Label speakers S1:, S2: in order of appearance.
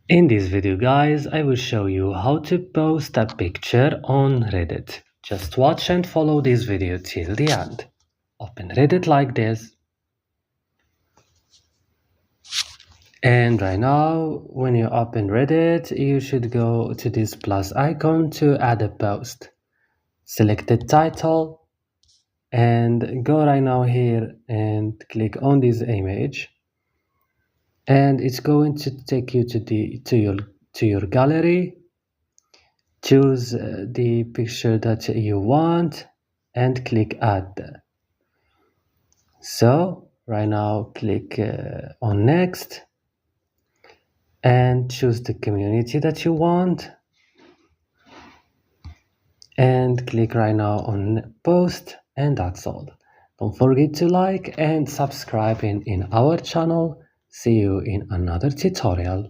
S1: In this video guys, I will show you how to post a picture on Reddit. Just watch and follow this video till the end. Open Reddit like this. And right now, when you open Reddit, you should go to this plus icon to add a post. Select the title and go right now here and click on this image. And it's going to take you to your gallery. Choose the picture that you want and click add. So right now click on next and choose the community that you want and click right now on post, and that's all. Don't forget to like and subscribe in our channel. See you in another tutorial.